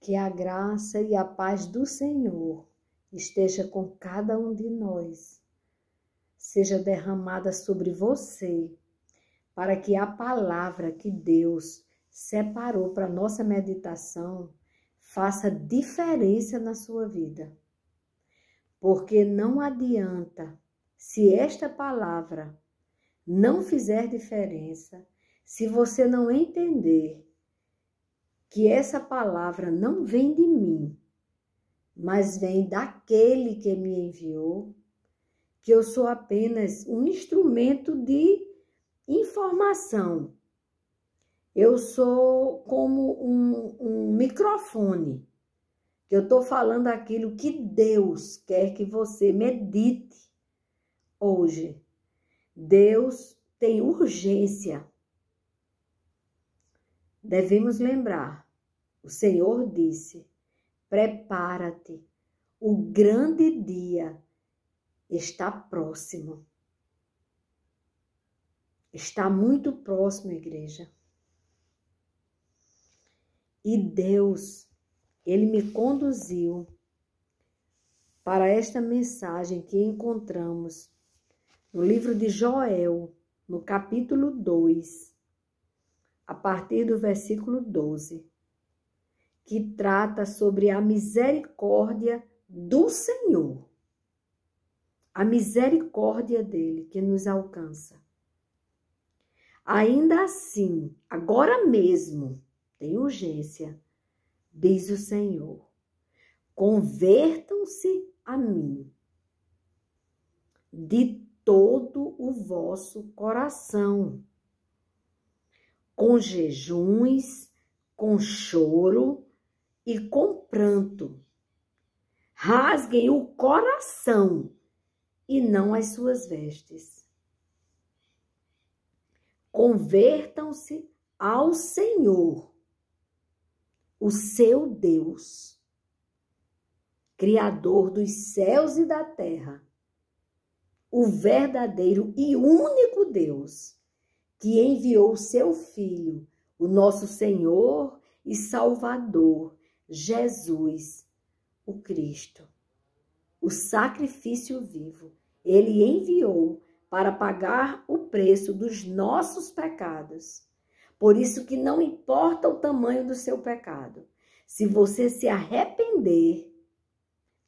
Que a graça e a paz do Senhor esteja com cada um de nós, seja derramada sobre você, para que a palavra que Deus separou para nossa meditação faça diferença na sua vida. Porque não adianta, se esta palavra não fizer diferença, se você não entender que essa palavra não vem de mim, mas vem daquele que me enviou, que eu sou apenas um instrumento de informação. Eu sou como um microfone, que eu estou falando aquilo que Deus quer que você medite hoje. Deus tem urgência. Devemos lembrar, o Senhor disse, prepara-te, o grande dia está próximo. Está muito próximo, igreja. E Deus, Ele me conduziu para esta mensagem que encontramos no livro de Joel, no capítulo 2, a partir do versículo 12, que trata sobre a misericórdia do Senhor. A misericórdia dele que nos alcança. Ainda assim, agora mesmo, tem urgência, diz o Senhor, convertam-se a mim de todo o vosso coração, com jejuns, com choro e com pranto. Rasguem o coração e não as suas vestes. Convertam-se ao Senhor, o seu Deus, Criador dos céus e da terra, o verdadeiro e único Deus, que enviou o seu Filho, o nosso Senhor e Salvador, Jesus, o Cristo, o sacrifício vivo. Ele enviou para pagar o preço dos nossos pecados. Por isso que não importa o tamanho do seu pecado. Se você se arrepender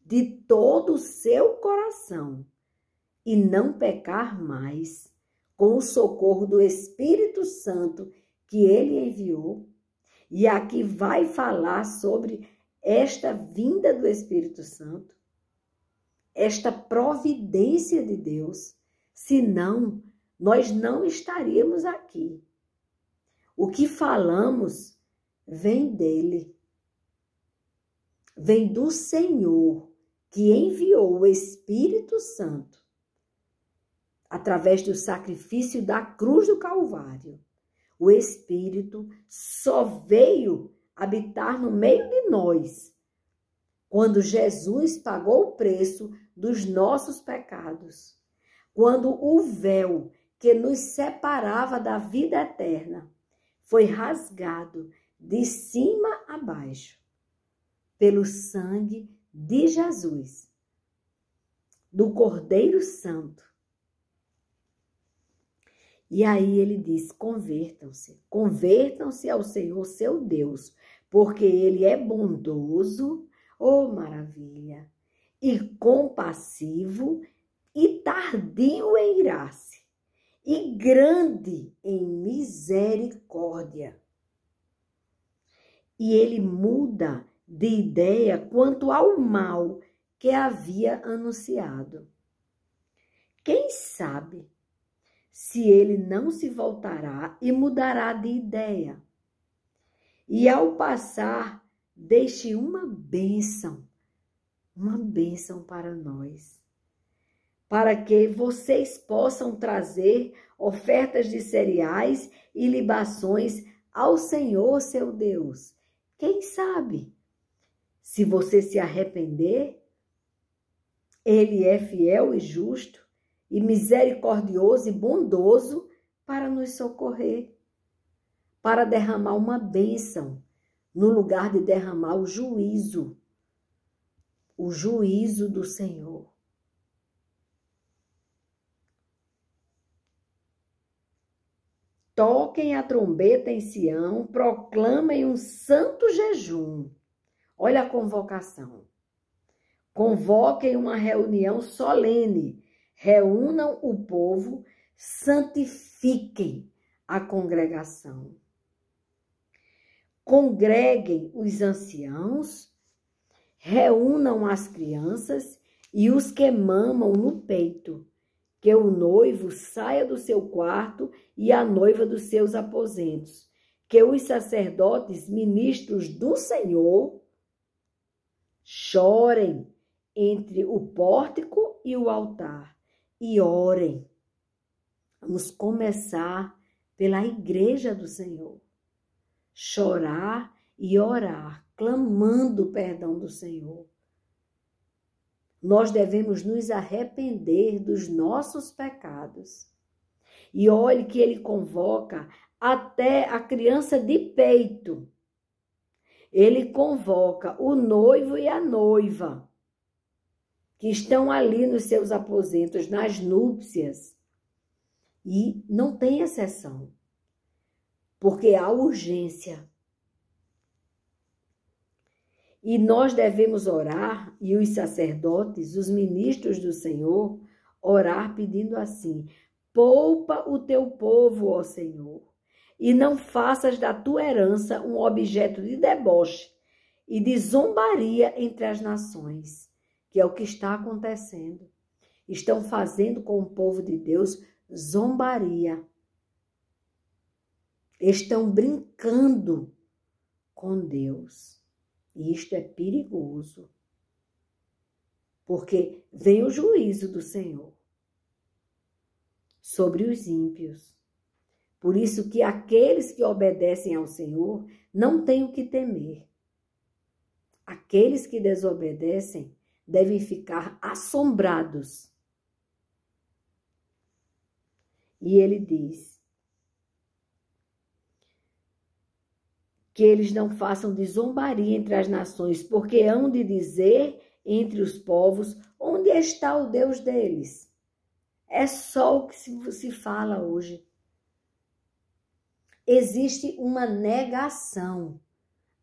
de todo o seu coração e não pecar mais, com o socorro do Espírito Santo que ele enviou, e aqui vai falar sobre esta vinda do Espírito Santo, esta providência de Deus, senão nós não estaríamos aqui. O que falamos vem dele, vem do Senhor, que enviou o Espírito Santo através do sacrifício da cruz do Calvário. O Espírito só veio habitar no meio de nós quando Jesus pagou o preço dos nossos pecados. Quando o véu que nos separava da vida eterna foi rasgado de cima a baixo pelo sangue de Jesus, do Cordeiro Santo. E aí ele diz, convertam-se ao Senhor seu Deus, porque ele é bondoso, oh maravilha, e compassivo, e tardio em irar-se, e grande em misericórdia. E ele muda de ideia quanto ao mal que havia anunciado. Quem sabe se ele não se voltará e mudará de ideia. E ao passar, deixe uma bênção para nós, para que vocês possam trazer ofertas de cereais e libações ao Senhor, seu Deus. Quem sabe? Se você se arrepender, ele é fiel e justo, e misericordioso e bondoso para nos socorrer, para derramar uma bênção no lugar de derramar o juízo do Senhor. Toquem a trombeta em Sião, proclamem um santo jejum. Olha a convocação. Convoquem uma reunião solene, reúnam o povo, santifiquem a congregação. Congreguem os anciãos, reúnam as crianças e os que mamam no peito, que o noivo saia do seu quarto e a noiva dos seus aposentos, que os sacerdotes, ministros do Senhor, chorem entre o pórtico e o altar e orem. Vamos começar pela igreja do Senhor. Chorar e orar, clamando o perdão do Senhor. Nós devemos nos arrepender dos nossos pecados. E olhe que ele convoca até a criança de peito. Ele convoca o noivo e a noiva, que estão ali nos seus aposentos, nas núpcias. E não tem exceção, porque há urgência. E nós devemos orar, e os sacerdotes, os ministros do Senhor, orar pedindo assim: poupa o teu povo, ó Senhor, e não faças da tua herança um objeto de deboche e de zombaria entre as nações, que é o que está acontecendo. Estão fazendo com o povo de Deus zombaria. Estão brincando com Deus. E isto é perigoso, porque vem o juízo do Senhor sobre os ímpios. Por isso que aqueles que obedecem ao Senhor não têm o que temer. Aqueles que desobedecem devem ficar assombrados. E ele diz que eles não façam de zombaria entre as nações, porque hão de dizer entre os povos: onde está o Deus deles? É só o que se fala hoje. Existe uma negação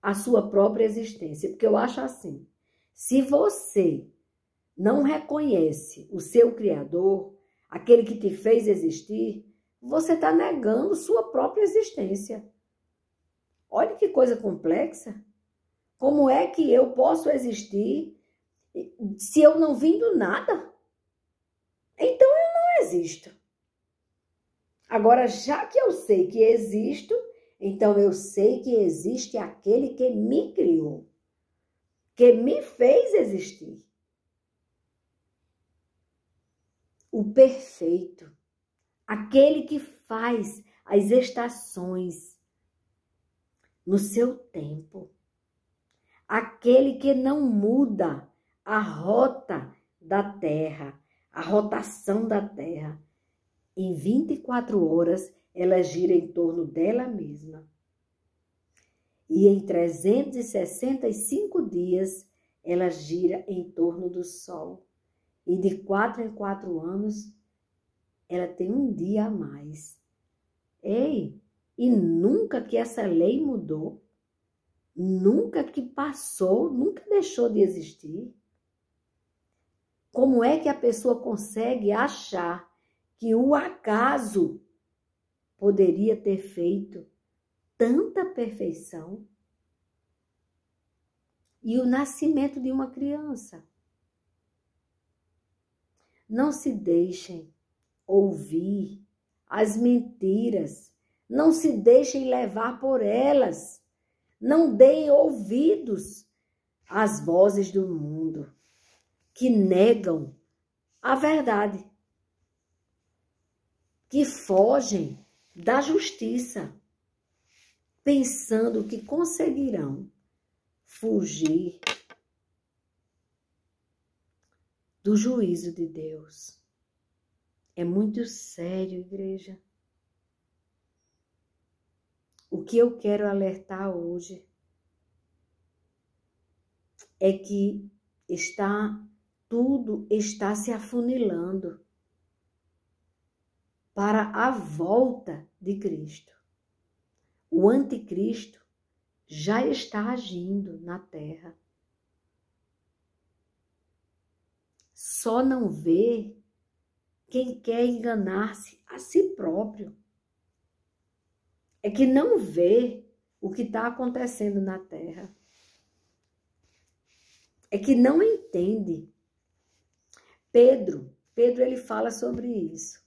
à sua própria existência, porque eu acho assim: se você não reconhece o seu Criador, aquele que te fez existir, você está negando sua própria existência. Olha que coisa complexa. Como é que eu posso existir se eu não vim do nada? Então eu não existo. Agora, já que eu sei que existo, então eu sei que existe aquele que me criou, que me fez existir. O perfeito, aquele que faz as estações no seu tempo, aquele que não muda a rota da terra, a rotação da terra. Em 24 horas, ela gira em torno dela mesma. E em 365 dias, ela gira em torno do sol. E de 4 em 4 anos, ela tem um dia a mais. Ei, e nunca que essa lei mudou, nunca que passou, nunca deixou de existir. Como é que a pessoa consegue achar que o acaso poderia ter feito tanta perfeição? E o nascimento de uma criança. Não se deixem ouvir as mentiras, não se deixem levar por elas, não deem ouvidos às vozes do mundo que negam a verdade, que fogem da justiça, pensando que conseguirão fugir do juízo de Deus. É muito sério, igreja. O que eu quero alertar hoje é que tudo está se afunilando para a volta de Cristo. O anticristo já está agindo na terra. Só não vê quem quer enganar-se a si próprio. É que não vê o que está acontecendo na terra. É que não entende. Pedro ele fala sobre isso.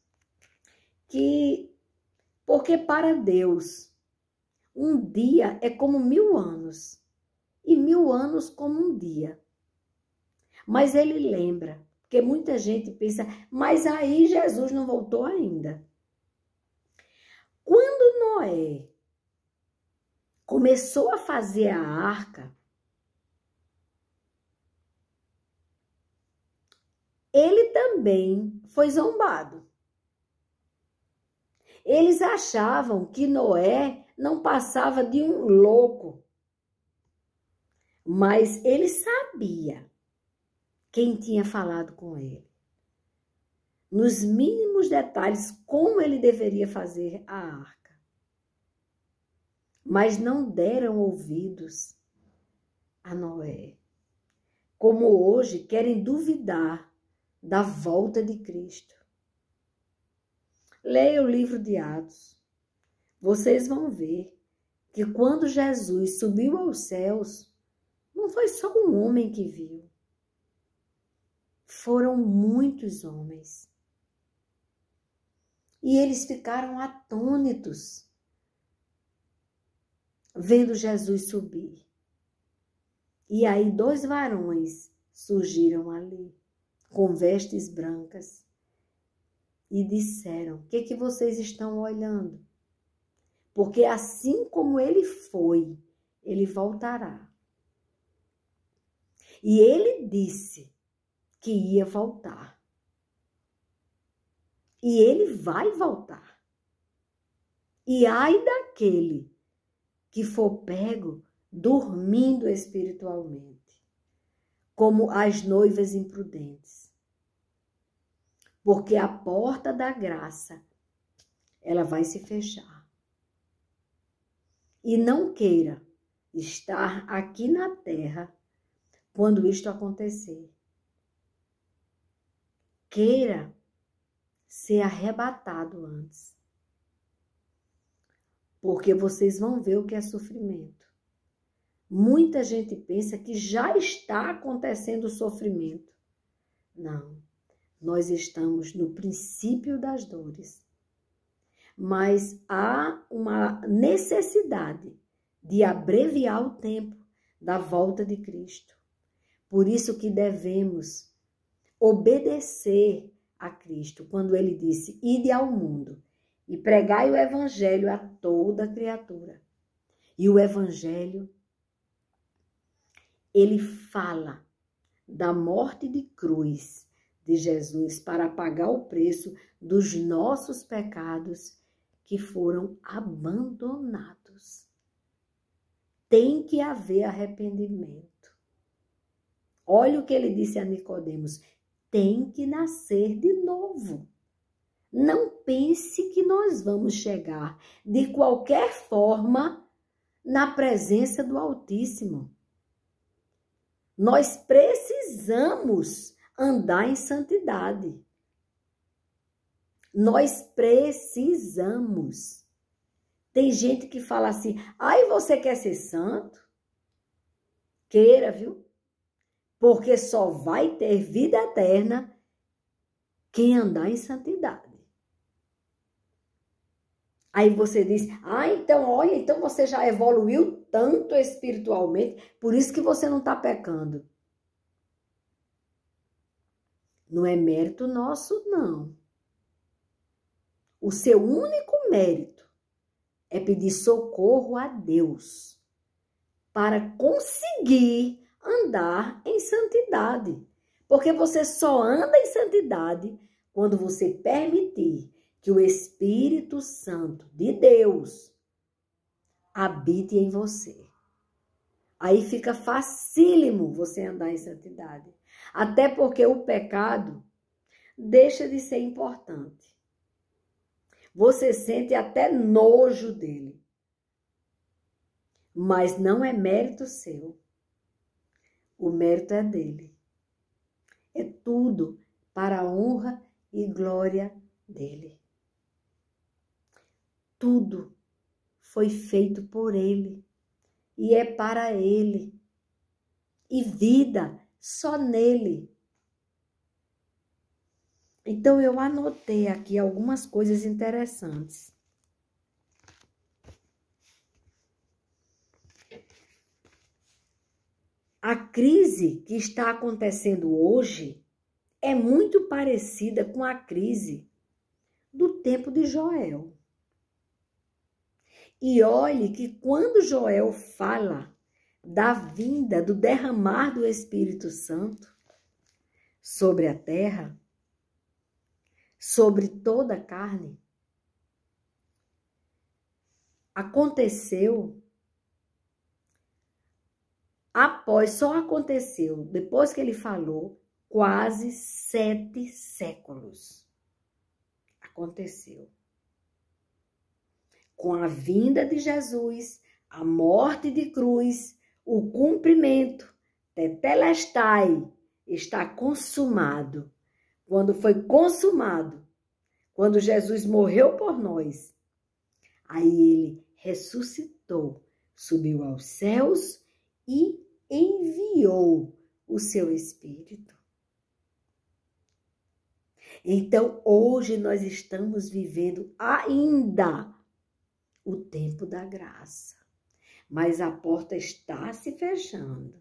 Porque para Deus, um dia é como 1000 anos, e 1000 anos como um dia. Mas ele lembra, porque muita gente pensa, mas aí Jesus não voltou ainda. Quando Noé começou a fazer a arca, ele também foi zombado. Eles achavam que Noé não passava de um louco. Mas ele sabia quem tinha falado com ele. Nos mínimos detalhes, como ele deveria fazer a arca. Mas não deram ouvidos a Noé. Como hoje querem duvidar da volta de Cristo. Leia o livro de Atos. Vocês vão ver que quando Jesus subiu aos céus, não foi só um homem que viu. Foram muitos homens. E eles ficaram atônitos vendo Jesus subir. E aí 2 varões surgiram ali, com vestes brancas. E disseram, o que vocês estão olhando? Porque assim como ele foi, ele voltará. E ele disse que ia voltar. E ele vai voltar. E ai daquele que for pego dormindo espiritualmente, como as noivas imprudentes. Porque a porta da graça, ela vai se fechar. E não queira estar aqui na terra quando isto acontecer. Queira ser arrebatado antes. Porque vocês vão ver o que é sofrimento. Muita gente pensa que já está acontecendo o sofrimento. Não. Nós estamos no princípio das dores. Mas há uma necessidade de abreviar o tempo da volta de Cristo. Por isso que devemos obedecer a Cristo, quando ele disse, ide ao mundo e pregai o evangelho a toda criatura. E o evangelho, ele fala da morte de cruz de Jesus para pagar o preço dos nossos pecados que foram abandonados. Tem que haver arrependimento. Olha o que ele disse a Nicodemos, tem que nascer de novo. Não pense que nós vamos chegar de qualquer forma na presença do Altíssimo. Nós precisamos andar em santidade. Nós precisamos. Tem gente que fala assim, ai, você quer ser santo? Queira, viu? Porque só vai ter vida eterna quem andar em santidade. Aí você diz, então, olha, então você já evoluiu tanto espiritualmente, por isso que você não está pecando. Não é mérito nosso, não. O seu único mérito é pedir socorro a Deus para conseguir andar em santidade. Porque você só anda em santidade quando você permitir que o Espírito Santo de Deus habite em você. Aí fica facílimo você andar em santidade. Até porque o pecado deixa de ser importante. Você sente até nojo dele. Mas não é mérito seu. O mérito é dele. É tudo para a honra e glória dele. Tudo foi feito por ele e é para ele. E vida só nele. Então eu anotei aqui algumas coisas interessantes. A crise que está acontecendo hoje é muito parecida com a crise do tempo de Joel. E olhe que quando Joel fala da vinda, do derramar do Espírito Santo sobre a terra, sobre toda a carne, só aconteceu, depois que ele falou, quase 7 séculos. Aconteceu. Com a vinda de Jesus, a morte de cruz, o cumprimento, tetelestai, está consumado. Quando foi consumado, quando Jesus morreu por nós, aí ele ressuscitou, subiu aos céus e enviou o seu Espírito. Então, hoje nós estamos vivendo ainda o tempo da graça, mas a porta está se fechando.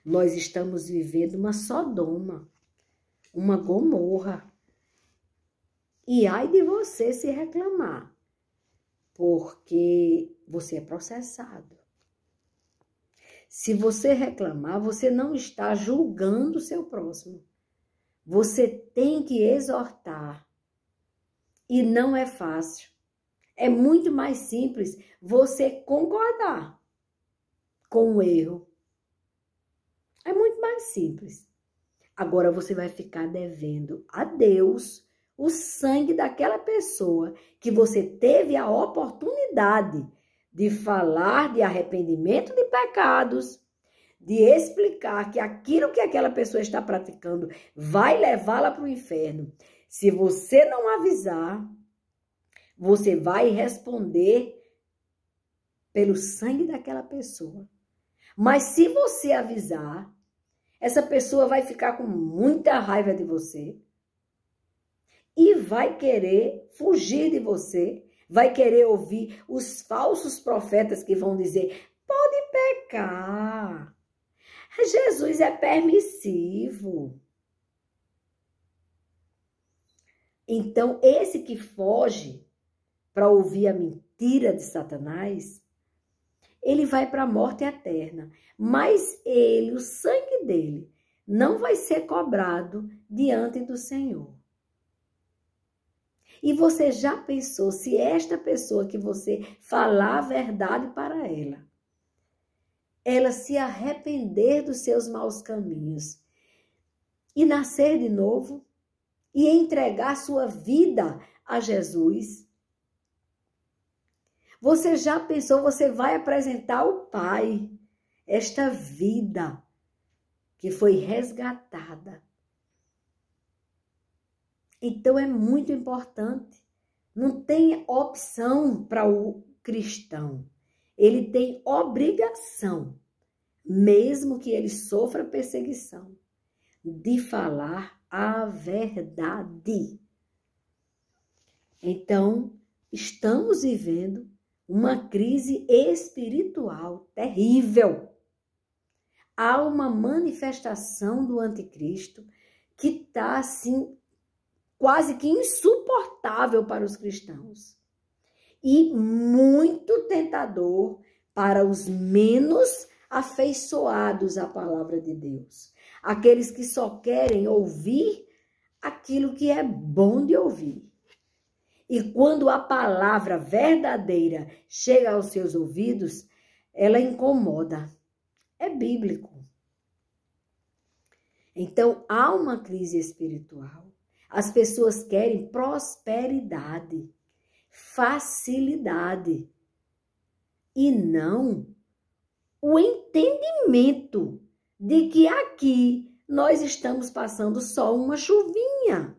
Nós estamos vivendo uma Sodoma, uma Gomorra. E ai de você se reclamar, porque você é processado. Se você reclamar, você não está julgando o seu próximo. Você tem que exortar. E não é fácil. É muito mais simples você concordar com o erro. É muito mais simples. Agora você vai ficar devendo a Deus o sangue daquela pessoa que você teve a oportunidade de falar de arrependimento de pecados, de explicar que aquilo que aquela pessoa está praticando vai levá-la para o inferno. Se você não avisar, você vai responder pelo sangue daquela pessoa. Mas se você avisar, essa pessoa vai ficar com muita raiva de você e vai querer fugir de você, vai querer ouvir os falsos profetas que vão dizer, pode pecar, Jesus é permissivo. Então, esse que foge para ouvir a mentira de Satanás, ele vai para a morte eterna. Mas ele, o sangue dele, não vai ser cobrado diante do Senhor. E você já pensou se esta pessoa que você falar a verdade para ela se arrepender dos seus maus caminhos e nascer de novo e entregar sua vida a Jesus? Você já pensou, você vai apresentar ao Pai esta vida que foi resgatada. Então é muito importante. Não tem opção para o cristão. Ele tem obrigação, mesmo que ele sofra perseguição, de falar a verdade. Então, estamos vivendo uma crise espiritual terrível. Há uma manifestação do anticristo que está, assim, quase que insuportável para os cristãos. E muito tentador para os menos afeiçoados à palavra de Deus. Aqueles que só querem ouvir aquilo que é bom de ouvir. E quando a palavra verdadeira chega aos seus ouvidos, ela incomoda. É bíblico. Então, há uma crise espiritual. As pessoas querem prosperidade, facilidade, e não o entendimento de que aqui nós estamos passando só uma chuvinha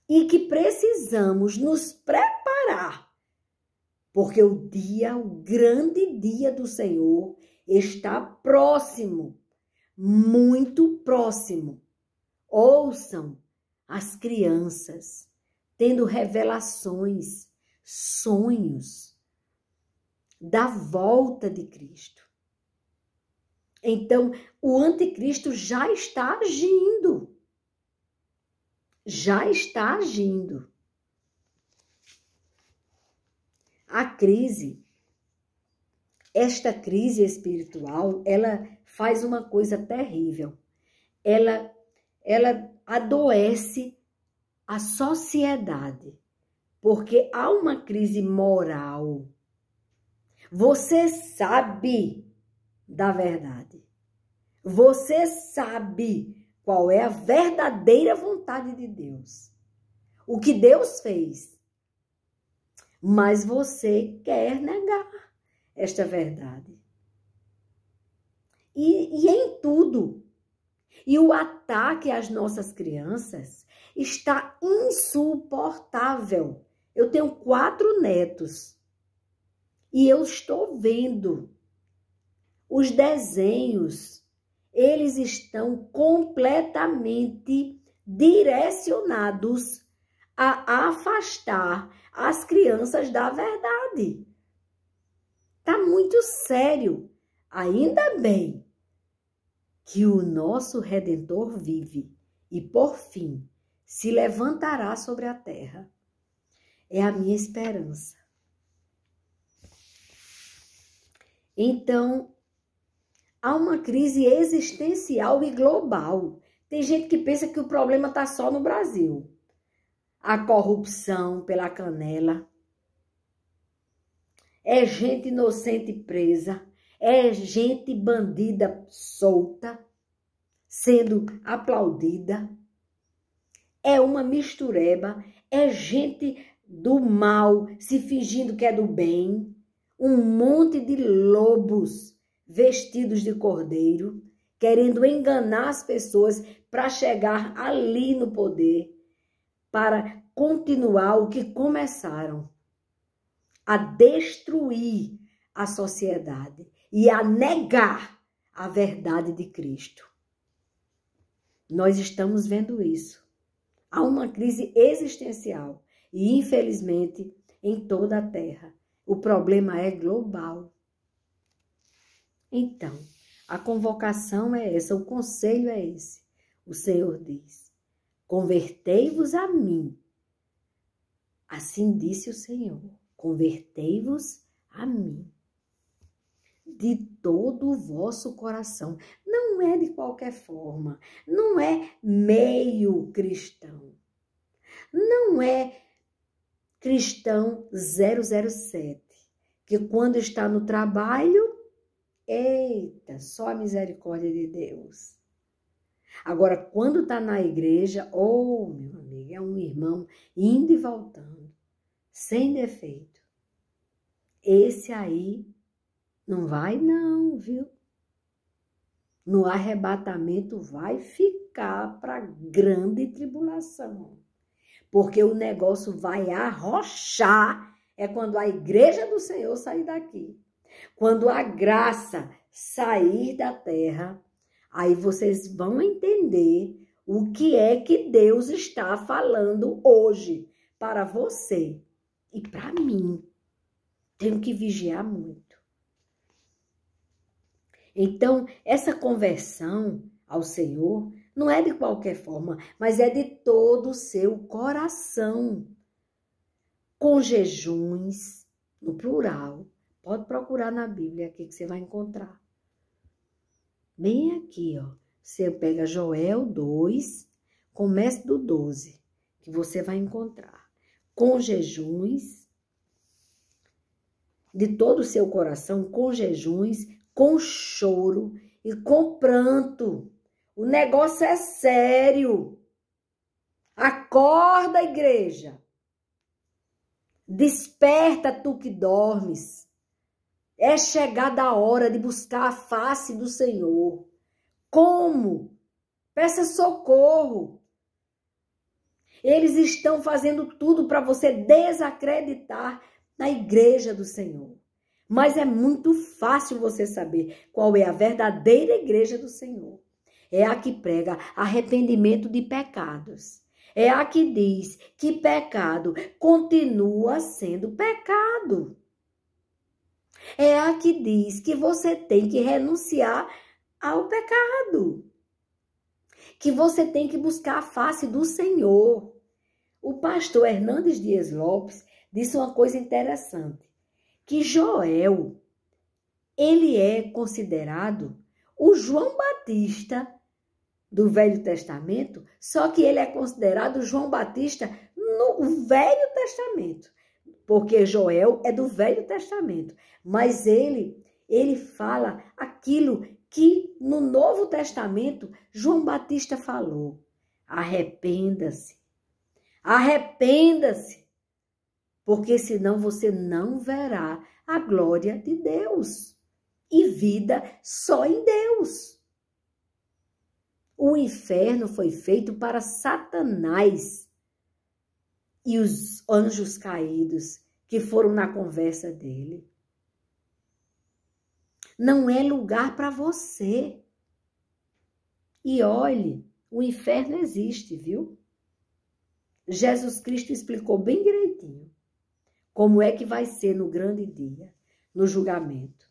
e que precisamos nos preparar, porque o grande dia do Senhor está próximo, muito próximo. Ouçam as crianças tendo revelações, sonhos da volta de Cristo. Então, o anticristo já está agindo. Já está agindo. A crise, esta crise espiritual, ela faz uma coisa terrível. Ela adoece a sociedade, porque há uma crise moral. Você sabe da verdade. Você sabe qual é a verdadeira vontade de Deus. O que Deus fez. Mas você quer negar esta verdade. E em tudo. E o ataque às nossas crianças está insuportável. Eu tenho 4 netos. E eu estou vendo os desenhos. Eles estão completamente direcionados a afastar as crianças da verdade. Tá muito sério. Ainda bem que o nosso Redentor vive e, por fim, se levantará sobre a terra. É a minha esperança. Então, há uma crise existencial e global. Tem gente que pensa que o problema está só no Brasil. A corrupção pela canela. É gente inocente presa. É gente bandida solta, sendo aplaudida. É uma mistureba. É gente do mal se fingindo que é do bem. Um monte de lobos vestidos de cordeiro, querendo enganar as pessoas para chegar ali no poder, para continuar o que começaram, a destruir a sociedade e a negar a verdade de Cristo. Nós estamos vendo isso. Há uma crise existencial e, infelizmente, em toda a terra. O problema é global. Então, a convocação é essa, o conselho é esse. O Senhor diz: convertei-vos a mim. Assim disse o Senhor: convertei-vos a mim. De todo o vosso coração. Não é de qualquer forma. Não é meio cristão. Não é cristão 007. Que quando está no trabalho, eita, só a misericórdia de Deus. Agora, quando está na igreja, oh, meu amigo, é um irmão indo e voltando, sem defeito. Esse aí não vai não, viu? No arrebatamento vai ficar para grande tribulação. Porque o negócio vai arrochar é quando a igreja do Senhor sair daqui. Quando a graça sair da terra, aí vocês vão entender o que é que Deus está falando hoje para você e para mim. Tenho que vigiar muito. Então, essa conversão ao Senhor não é de qualquer forma, mas é de todo o seu coração. Com jejuns, no plural. Pode procurar na Bíblia aqui que você vai encontrar. Bem aqui, ó. Você pega Joel 2, comece do 12, que você vai encontrar. Com jejuns, de todo o seu coração, com jejuns, com choro e com pranto. O negócio é sério. Acorda, igreja. Desperta, tu que dormes. É chegada a hora de buscar a face do Senhor. Como? Peça socorro. Eles estão fazendo tudo para você desacreditar na igreja do Senhor. Mas é muito fácil você saber qual é a verdadeira igreja do Senhor. É a que prega arrependimento de pecados. É a que diz que pecado continua sendo pecado. É a que diz que você tem que renunciar ao pecado. Que você tem que buscar a face do Senhor. O pastor Hernandes Dias Lopes disse uma coisa interessante. Que Joel, ele é considerado o João Batista do Velho Testamento, só que ele é considerado João Batista no Velho Testamento, porque Joel é do Velho Testamento, mas ele fala aquilo que no Novo Testamento João Batista falou. Arrependa-se, arrependa-se, porque senão você não verá a glória de Deus e vida só em Deus. O inferno foi feito para Satanás e os anjos caídos que foram na conversa dele. Não é lugar para você. E olhe, o inferno existe, viu? Jesus Cristo explicou bem direitinho como é que vai ser no grande dia, no julgamento.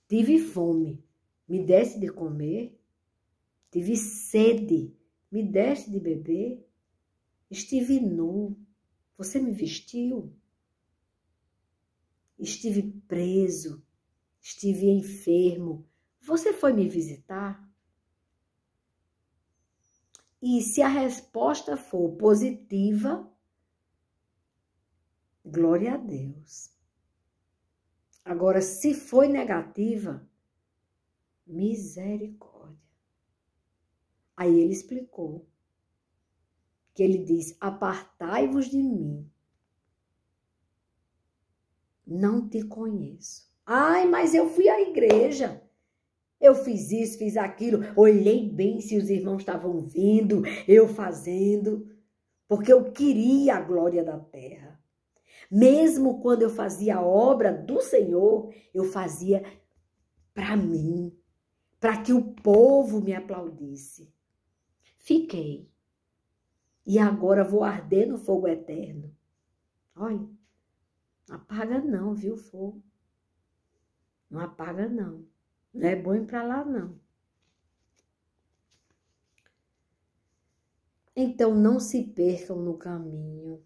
Tive fome, me deste de comer. Tive sede, me deste de beber. Estive nu, você me vestiu. Estive preso, estive enfermo, você foi me visitar. E se a resposta for positiva, glória a Deus. Agora, se foi negativa, misericórdia. Aí ele explicou que ele diz, apartai-vos de mim, não te conheço. Ai, mas eu fui à igreja, eu fiz isso, fiz aquilo, olhei bem se os irmãos estavam vindo, eu fazendo, porque eu queria a glória da terra. Mesmo quando eu fazia a obra do Senhor, eu fazia para mim, para que o povo me aplaudisse. Fiquei. E agora vou arder no fogo eterno. Olha, não apaga não, viu, fogo? Não apaga não. Não é bom ir para lá, não. Então, não se percam no caminho.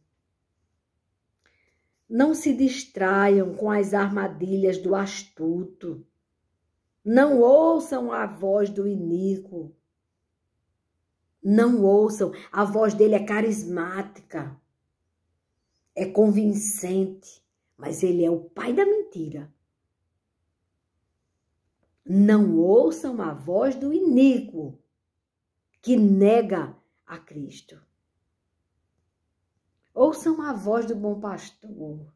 Não se distraiam com as armadilhas do astuto. Não ouçam a voz do iníquo. Não ouçam, a voz dele é carismática, é convincente, mas ele é o pai da mentira. Não ouçam a voz do iníquo, que nega a Cristo. Ouçam a voz do bom pastor,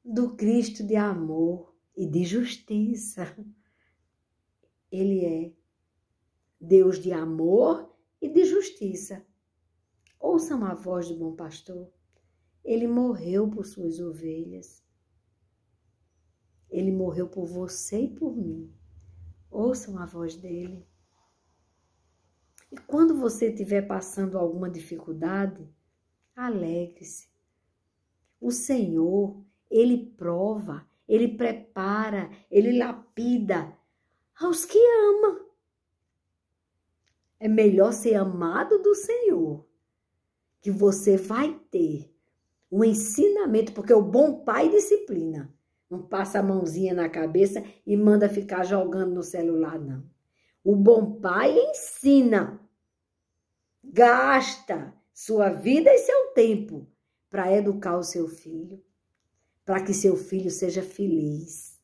do Cristo de amor e de justiça. Ele é Deus de amor e de justiça. Ouçam a voz do bom pastor. Ele morreu por suas ovelhas. Ele morreu por você e por mim. Ouçam a voz dele. E quando você estiver passando alguma dificuldade, alegre-se. O Senhor, ele prova, ele prepara, ele lapida aos que ama. É melhor ser amado do Senhor, que você vai ter um ensinamento, porque o bom pai disciplina. Não passa a mãozinha na cabeça e manda ficar jogando no celular, não. O bom pai ensina, gasta sua vida e seu tempo para educar o seu filho, para que seu filho seja feliz.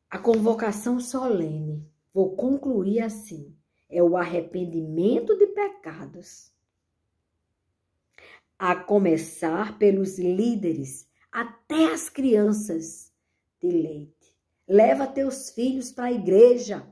A convocação solene, vou concluir assim, é o arrependimento de pecados. A começar pelos líderes, até as crianças de leite. Leva teus filhos para a igreja.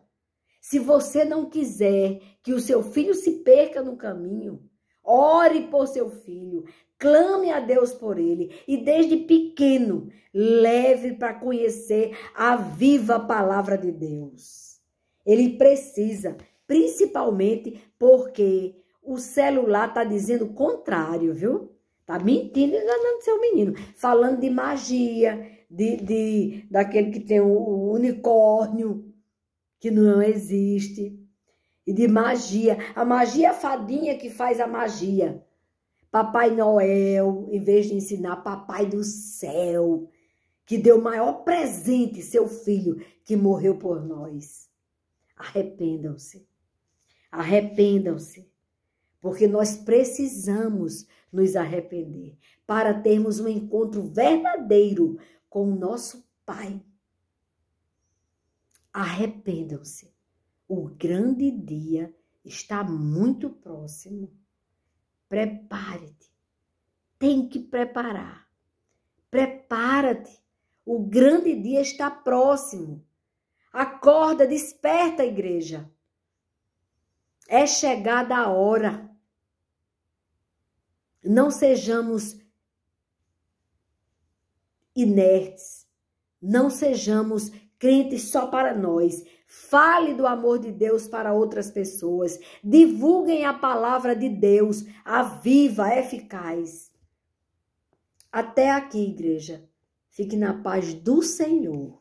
Se você não quiser que o seu filho se perca no caminho, ore por seu filho, clame a Deus por ele e desde pequeno leve para conhecer a viva palavra de Deus. Ele precisa, principalmente porque o celular está dizendo o contrário, viu? Tá mentindo e enganando seu menino. Falando de magia, daquele que tem o unicórnio, que não existe. E de magia. A magia é a fadinha que faz a magia. Papai Noel, em vez de ensinar Papai do Céu, que deu o maior presente, seu filho, que morreu por nós. Arrependam-se. Arrependam-se. Porque nós precisamos nos arrepender para termos um encontro verdadeiro com o nosso Pai. Arrependam-se. O grande dia está muito próximo. Prepare-te. Tem que preparar. Prepara-te. O grande dia está próximo. Acorda, desperta, igreja. É chegada a hora. Não sejamos inertes. Não sejamos crentes só para nós. Fale do amor de Deus para outras pessoas. Divulguem a palavra de Deus, a viva, eficaz. Até aqui, igreja. Fique na paz do Senhor.